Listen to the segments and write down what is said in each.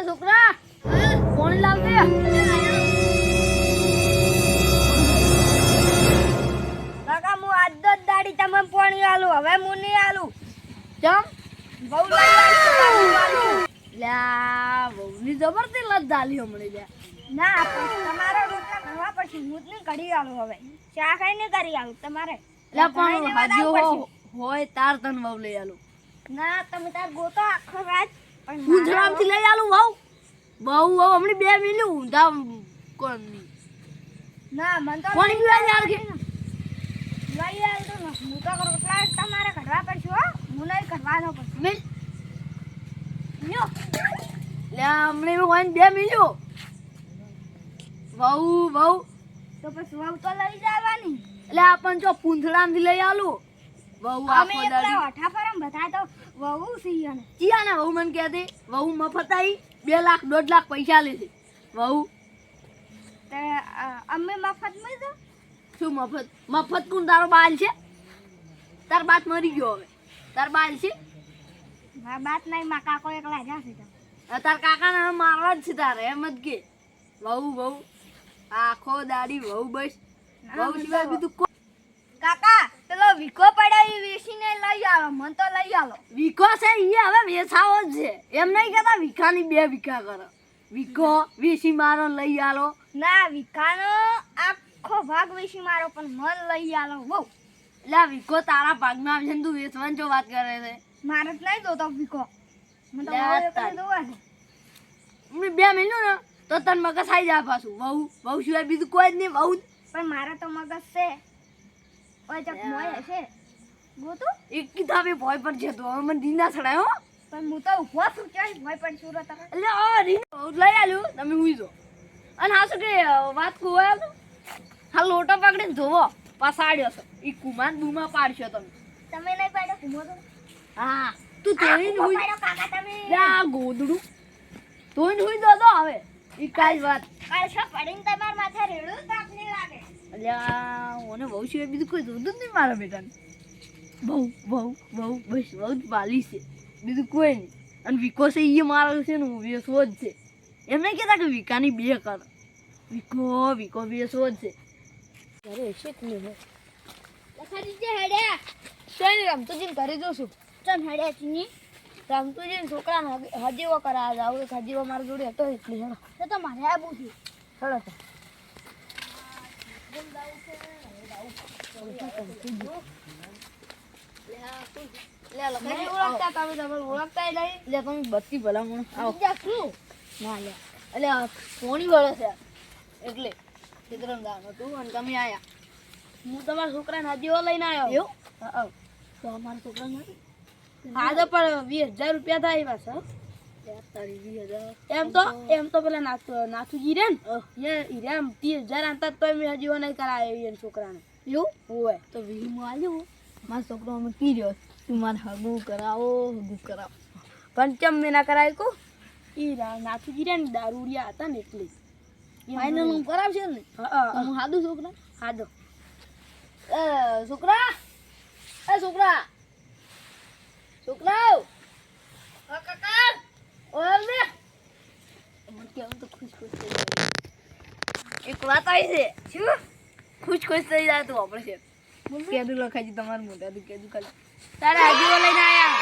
છોકરા ફોન લાવ દે. કાકા હું આજ જ દાડી તમને પાણી આલું, હવે હું નહીં આલું. ચમ બહુ લઈ આલું. લ્યા બહુની જબરથી લત ઝાલી હમણાં લ્યા. ના પણ તમારા રોટલા કરવા પડશે, હું જ નહીં કરી આલું. હવે ચા ખાઈને કરી આલું તમારે. લ્યા પણ હાજ્યો હોય તાર તન વહુ લઈ આલું. ના તમે તાર ગોતો આખો રાત પણ ગુજરામથી લઈ આલું વહુ. વહુ હમણાં 2 મિનિટ ઊંધા કોણ નહીં. ના મન તો કોણ પીવા યાર કે લઈ આલતો ને હું તો રોટલા તમારે કરવા પડશે હો, હું નહીં કરવાનો પડશે. મિલ લ્યો લ્યા હમણાં હોય 2 મિનિટ વહુ તો પછી વહુ તો લઈ જવાની. એટલે આપણ જો પૂંથડામાંથી લઈ આલું વહુ અમે આખો એકલા દાડી ઓઠા પર બધા તો વહુ છીએ ને. ચિયા ને વહુ મને કહેતી વહુ મફત આવી 2 લાખ 1.5 લાખ પૈસા લીધી વહુ. તે અમે મફત માં તો શું મફત કોણ તારો બાલ છે? તાર બાત મરી ગયો હવે. તાર બાલ છે મારા બાત નહીં, મારા કાકો એકલા જશે તો. તાર કાકાને હવે મારવા જ છે તારે એમ જ કે વહુ આખો દાડી વહુ બસ વહુ સિવાય બીજું કોઈ. કાકા પેલો વિકો પડાવી વેચીને લઈ આવો, મન તો લઈ આવો. વીકો છે એ હવે વેચાવો જ છે એમ નહીં કેતા વીખાની 2 વીઘા કરો. વીકો વેચી મારો લઈ આલો. ના વિકાનો આખો ભાગ વેચી મારો પણ મન લઈ આવો બહુ. એટલે આ વીકો તારા ભાગમાં આવશે ને તું વેચવાની જો વાત કરે છે. મારે જ નહીં જોતો વિકો, મને તો લે વહુ એકલી તાર. જોવે છે. મેં 2 મિનિટ ને તો તને મગજ આવી જાય પાછું વહુ સિવાય બીજું કોઈ જ નહીં વહુ. પણ મારે તો મગજ છે. ઓય ચક મોય છે ગોતું. એક કિતાબે ભોય પર છે તો હવે મને દીના છડાય હો. પણ હું તો ઉભો છું ક્યાંય ભય પણ સુરત હવે. એટલે આ રીને બહુ લઈ આલ્યું તમે હુઈ જો. અને હા શું કે વાત કુવા તો હા લોટો પકડીને ધોવો પાસાડ્યો છે ઈ કુમાન બુમા પાડશો તમે. તમે નહીં પાડ્યો ઘૂમો તો. હા તું ધોઈને આ હુઈ પાડ્યો કાકા તમે. જા ગોદડું ધોઈને હુઈ દો હવે ઈ કાઈ વાત. કાળશો પડીને તમાર માથે રેડું તાપને લાગે. અલ્યા ઓને બહુ સિવાય બીજું કોઈ જોતું જ નહીં મારા બેટાને. બહુ બસ બહુ જ પાલી છે બીજું કોઈ નહીં. અને વિકો છે એ મારો છે ને વેસવો જ છે એમ નહીં કહેતા કે વિકાની 2 કર. વિકો વેસવો જ છે. અરે શેક નહીં હોય લખાજી જે હેડ્યા શેની રમતુજીને ઘરે જોશું. ચમ હેડ્યા ચીની રમતુજીને છોકરાને હજીવો કરાવવા જાવ. એક હજીવો મારા જોડે હતો એટલે હેડો તો મારે આબુ છે. હેડો તો. નહીં ઓળખતા તમે, તમે ઓળખતા નહીં. લે તમે બત્તી ભલામણ આવો બીજા શું? ના લે એટલે પોણી વળે છે એટલે ચિત્રણ ગામ હતું અને તમે આયા. હું તમારા છોકરાને હજીવો લઈને આવ્યો. એવું હા તો અમારા છોકરાને હા તો પણ 20,000 રૂપિયા થાય પાછા. તારી 20,000 એમ તો પેલા નાથુજી રે ને એ 30,000 આનતા તો મેં હજીવો નહીં કરાયો એ છોકરાને. એવું હોય તો 20 માં આલ્યો મારો છોકરો અમે પી રહ્યો તું મારે હગું કરાવો પણ ચમ મેં ના કરાય કો એ નાથુજી રે ને દારૂડિયા હતા ને એટલે ફાઇનલ હું કરાવશે ને. હું હાદું છોકરા હાદો છોકરા છોકરા કાકા ઓર ને મને કેમ તો ખુશ થઈ જાય. એક વાત આવી છે શું ખુશ થઈ જાય તું આપણે છે કેદું લખાઈ તમારું મોઢાથી કેદું ખાલી તારે હજીવો લઈને આયા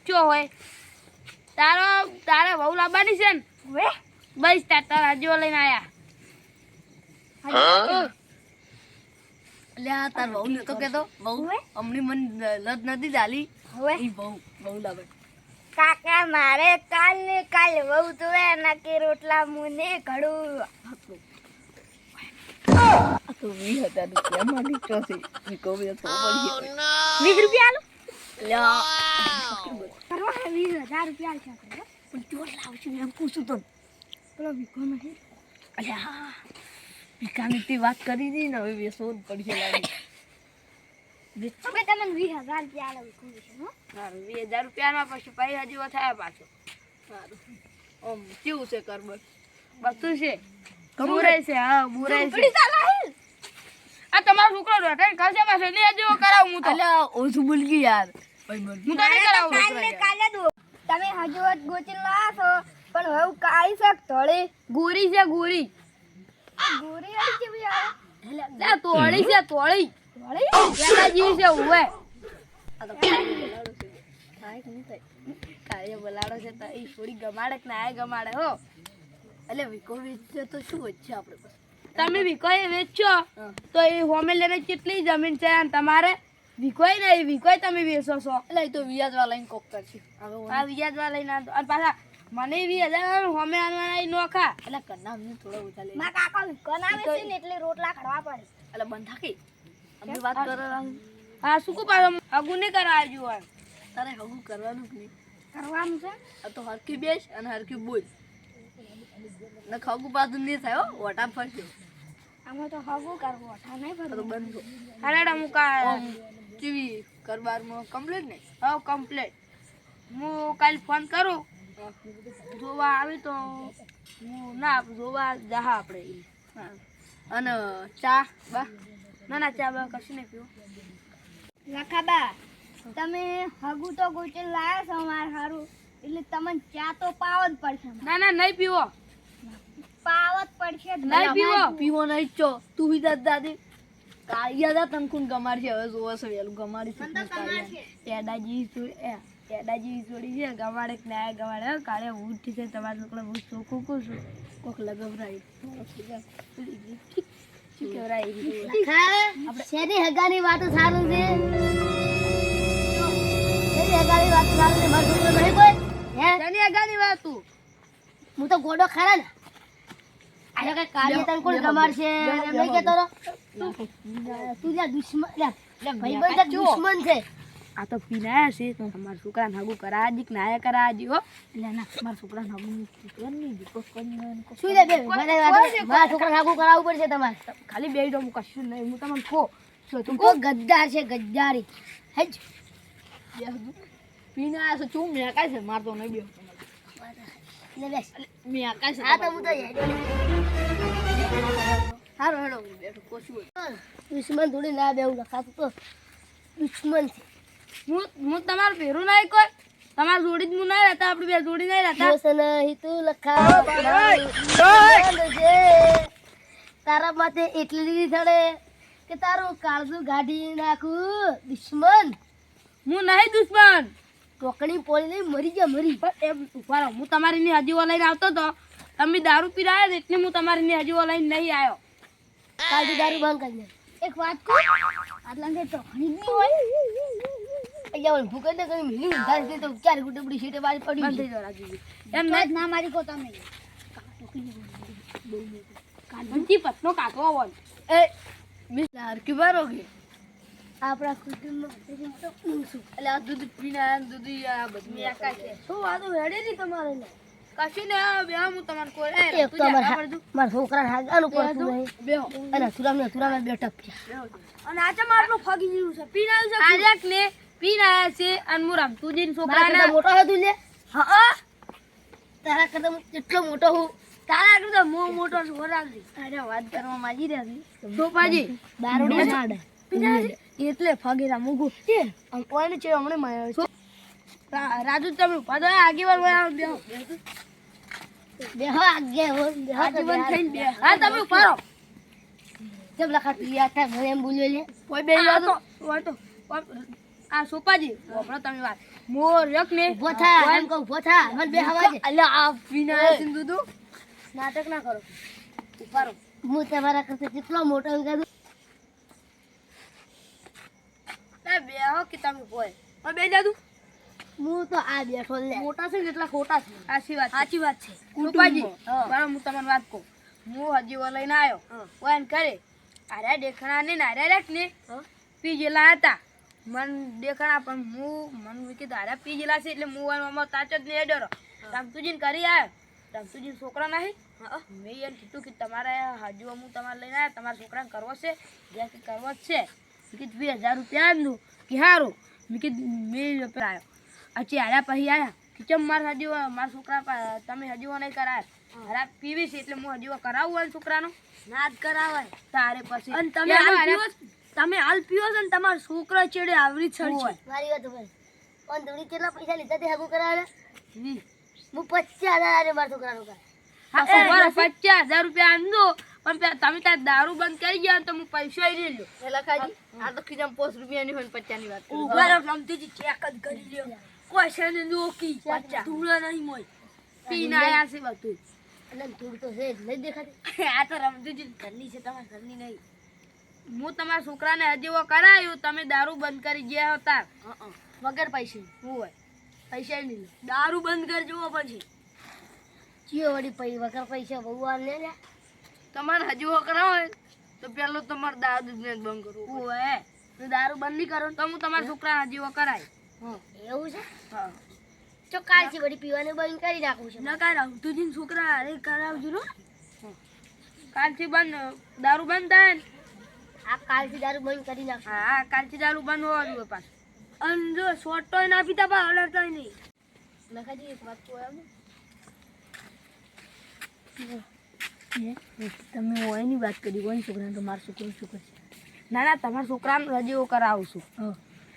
ચો હોય તારે બહુ લાવવાની છે ને વે બસ તારા હજીવો લઈને આયા. અલ્યા તાર બહુ નતો કેતો બહુ હમણી મને લત નથી ચાલી હવે ઈ બહુ લાવે. કાકા મારે કાલ ને કાલ વહુ જોવે નાકે રોટલા મુને ઘડું. આ તો 20,000 રૂપિયા માંગી તો છે વિકો બે તો પડી 20 રૂપિયા લ્યા કરવા 20,000 રૂપિયા છે પણ ચોર લાવશું એમ પૂછું તો પેલો વિકો નહીં. અલ્યા વિકાની તે વાત કરી હતી ને હવે વેસો જ પડશે લાગી. હવે તમને 20,000 રૂપિયા આલો વિકો છે હો. સારું 20,000 રૂપિયામાં પછી પાઈ હજી થયા પાછો. સારું ઓમ કેવું છે કરબર બધું છે મુરાઈ છે. હા મુરાઈ છે. આ તમારો છોકરો રોટાઈ ખાશે પાછો એટલે હજી કરાવું હું તો. અલ્યા ઓછું બોલ ગઈ યાર ભાઈ બોલ હું તો નહીં કરાવું. કાલ ને કાલે દો તમે હજુ વાત ગોચી લાવો છો પણ હવે કાળી શાક ધોળી ગોરી છે ગોરી ગોરી વાળી કેવી આવે લે તોળી છે તોળી પેલા જેવી છે ઉવે આ તો કાળિયો બલાડો છે તો એ થોડી ગમાડે કે ના ગમાડે હો એટલે વિકો વેચશે તો શું વચ્ચે આપણે તમે વિકોય વેચો તો એ હોમે લઈને કેટલી જમીન છે અને તમારે વિકોય નહીં વિકોય તમે વેચો છો એટલે એ તો વ્યાજવા લઈને કોક કરશે આ વ્યાજવા લઈને અને પાછા મને 20,000 હોમે આનવાના નોખા એટલે કરના અમને થોડો ઓછા લે મારા કાકા વિકનાવે છે ને એટલે રોટલા ખડવા પડે એટલે બંધ થાકી અમે વાત કરો હા શું કો પાછો હગુ નહીં કરાવજો તારે હગુ કરવાનું જ નહીં કરવાનું છે આ તો હરકી બેસ અને હરકી બોલ ને ખગુ પાછું નહીં થાય હો વટા ફરશે આમાં તો હગું કરવું ઓઠા નહીં તો ભરવું બંધ હારેડા મુકા ચીવી કરબારમાં કમ્પ્લીટ નહીં હા કમ્પ્લીટ હું કાલે ફોન કરું જોવા આવી તો હું ના જોવા જા આપણે હા અને ચા બા ના ચા બા કશું નહીં પીવું લખાબા તમે હગું તો ગોચી લાયા છો માર હારું એટલે તમને ચા તો પાવ જ પડશે ના નહીં પીવો પાવ જ પડશે જ નહીં પીવો પીવો નહીં ચો તું બી દાદી કાળિયા દા તનકુન ગમાડશે હવે જોવો છે વેલું ગમાડી એડાજી છોડી છે ગમાડે કે ના ગમાડે કાળે ઉઠી છે તમારા છોકરા હું ચોખ્ખું કહું છું કોક લગભરાય શું કહેવાય શેની હગાની વાતો સારું છે શેની હગાની વાતો સારું છે મારું છોકરો નહીં કોઈ હે શેની હગાની વાત તું હું તો ગોડો ખરા ને આને કઈ કાર્ય તન કોણ ગમાડશે એમ નહીં કહેતો તું જ્યાં દુશ્મન ભાઈબંધ દુશ્મન છે આ તો પીનાયા છે તો તમારા છોકરાને હગું કરાવી દી કે નાયા કરાવી હો એટલે ના મારા છોકરાને હગું શું લે બે મારા છોકરાને હગું કરાવવું પડશે તમારે ખાલી બે તો હું કશું નહીં હું તમને કહો તું તો ગદ્દાર છે ગદ્દારી હેજ પીનાયા છે ચૂમ મેકાય છે મારતો નહીં બે લે બેસ મેકાય છે આ તો હું તો હારો હેડો બેઠો કોશું દુશ્મન થોડી ના બેવું લખાતું તો દુશ્મન છે હું તમારું ભેરું નહીં કોઈ તમારી જોડી જ હું નહીં રહેતા આપણે બે જોડી નહીં રહેતા દોસ્ત નહીં તું લખા તારા માથે એટલી થડે કે તારું કાળજું ગાડી નાખું દુશ્મન હું નહીં દુશ્મન ટોકણી પોળી લઈ મરી ગયા મરી પણ એમ ઉભા રહો હું તમારી ની હજીવો લઈને આવતો તો તમે દારૂ પીરાયા ને એટલે હું તમારી ની હજીવો લઈને નહીં આવ્યો કાલથી દારૂ બંધ કરી દે એક વાત કહું આટલા ને ટોકણી જ નહીં હોય અહીંયા ભૂકંડ કરી મિલી ઊંધા છે તો ક્યારે ગુટબડી સીટે બારી પડી બંધ થઈ જાઓ રાજુજી એમ ના મારી કો તમે કાઢી પતનો કાઢવો હોય એ મિસ હરકી બારોગે આપણા કુટુંબમાં તો હું છું એટલે આ દૂધ પીને આયા દૂધ આ બધું મેકા છે શું વાતો હેડે ની તમારે કશું ને બે હું તમારે કોઈ એક તો મારા છોકરાને હાગાનું પડતું નહીં બેહો અને તુરામને બેઠક અને આજે માટલું ફાગી ગયું છે પીને આવ્યું છે આજક ને પીને આયા છે અને હું રામતુજી છોકરાને મોટો હતું લે હા તારા કરતા હું એટલો મોટો હું તારા કરતા હું મોટો છું વરાગજી અરે વાત કરવા માંગી રહ્યા છે સોપાજી દારૂડી માડે એટલે ફગેરા મુગુ આમ કોઈને છે હમણે માર્યો છે રાજુ તમે પાછો આગેવાન વાળા બેહો બેહો આગે હો બેહો આગેવાન થઈને બે હા તમે ઉપાડો જબ લખા પિયા થાય મને એમ બોલ્યો લે કોઈ બે વાતો આ સોપાજી આપણો તમે વાત મોર રખ ને ઉભો થા એમ કહું ઉભો થા મને બે હવા દે અલ્યા આ વિના સિંધુ નાટક ના કરો ઉપાડો હું તમારા કરતા કેટલો મોટો હું કીધું બેહો કે તમે બોય હવે બે જાદુ હું તો આ બેઠો લે મોટા છે ને એટલા ખોટા છે સાચી વાત છે કુટુંબાજી બરાબર હું તમને વાત કહું હું હજી લઈને આવ્યો વાન કરે અરે દેખણા ને નાર્યા રાખ ને પીજેલા હતા મન દેખણા પણ મન કીધું અરે પીજેલા છે એટલે હું તાચ જ નહીં ડરો રામતુજીને કરી આવ્યો રામતુજી છોકરા નહીં મેં એમ કીધું કે તમારે હજુ હું તમારે લઈને આવ્યા તમારા છોકરાને કરવો છે જ્યાં કે કરવો જ છે મેં કીધું 2,000 રૂપિયા આપનું કે સારું મેં કીધું 2 રૂપિયા આવ્યો અચી હાર્યા પછી આવ્યા કે ચમ મારા છોકરા તમે હજુ નહીં કરાયા હરા પીવી છે એટલે હું હજુ કરાવું હોય છોકરાનો ના જ કરાવાય તારે પછી અને તમે હાલ પીવો છો ને તમારા છોકરા ચેડે આવરી ચડશે મારી વાત ઉપર ઓન દોડી કેટલા પૈસા લીધા તે હગું કરાવે? 20. હું 50,000 મારા છોકરાનું કરાવે. હા, બરાબર, 50,000 રૂપિયા આંદો પણ તમે તાર દારૂ બંધ કરી ગયા તો હું પૈસા લઈ લ્યો. પેલા ખાજી આ તો ખીજામ 5 રૂપિયાની હોય 50 ની વાત કરી. ઉભા રમતીજી ચેક જ કરી લ્યો. કોઈ છે ને નોકી 50 ધૂળો નહીં મોય. પીને આયા છે બધું. એટલે ધૂળ તો છે જ, નહીં દેખાતી? આ તો રમતીજી ઘરની છે તમારા ઘરની નહીં. હું તમારા છોકરાને હજીવો કરાયું તમે દારૂ બંધ કરી ગયા હતા વગર પૈસે. હોય પૈસા નહીં લો. દારૂ બંધ કરજો પછી. ચિયો વળી વગર પૈસા બહુ વાર લે લે. તમારે હજીવો કરાવો ને તો પેલો તમારે દારૂ જ બંધ કરવું હોય. તો દારૂ બંધ નહીં કરો તો હું તમારા છોકરાને હજીવો કરાય. એવું છે? હા. તો કાલથી વળી પીવાનું બંધ કરી નાખવું છે. નકા રમતુજી છોકરા અરે કરાવજો ને. કાલથી બંધ દારૂ બંધ થાય ને. આ કાલથી દારૂ બંધ કરી નાખશું. હા, કાલથી દારૂ બંધ હોવા જોઈએ પાછું. અને જો શોર્ટોય ના પીતા પણ હલરતાય નહીં. નખાજી એક વાત કહું એમ? તમે ઓયની વાત કરી કોઈ છોકરાને તો મારું છોકરું શું કરશે? ના ના, તમારા છોકરાને હજીવો કરાવશું.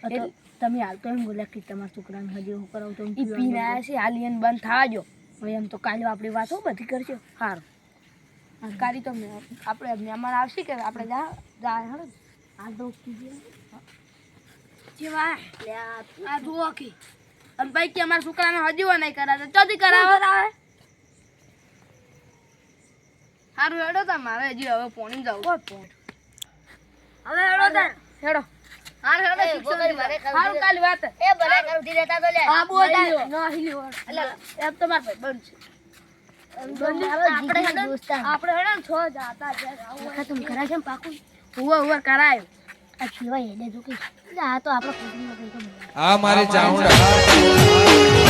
એટલે તમે હાલ તો એમ બોલ્યા કે તમારા છોકરાને હજીવો કરાવું તો એ પીને આવ્યા છે હાલ એને બંધ થવા જો. હવે એમ તો કાલે આપણી વાતો બધી કરશે. સારું, કાલે તો આપણે મહેમાન આવશે કે આપણે જાય હે હાલ તો જેવા આ જુઓ કે અને ભાઈ કે અમારા છોકરાને હજીવો નહીં કરાવે ચોથી કરાવે. સારું હેડો તા મારે હજી હવે પોણી જવું. હવે હેડો તાર હેડો. હારું હેડો. એ ગોગરી મારે કરવું સારું છે. કાલે વાત. એ ભલે કરું થી રહેતા તો લે. આ બોલ ના હિલ્યો. એટલે એમ તો માર ભાઈ બંધ છે. આપણે હેડો દોસ્તાર. આપણે હેડો ને 6 જાતા છે. વખત તું કરા છે ને પાકું? ઉવા કરાયો. આ કેવાય એને જો કે આ તો આપણો કુટુંબનો કંઈક આ મારી ચાઉંડા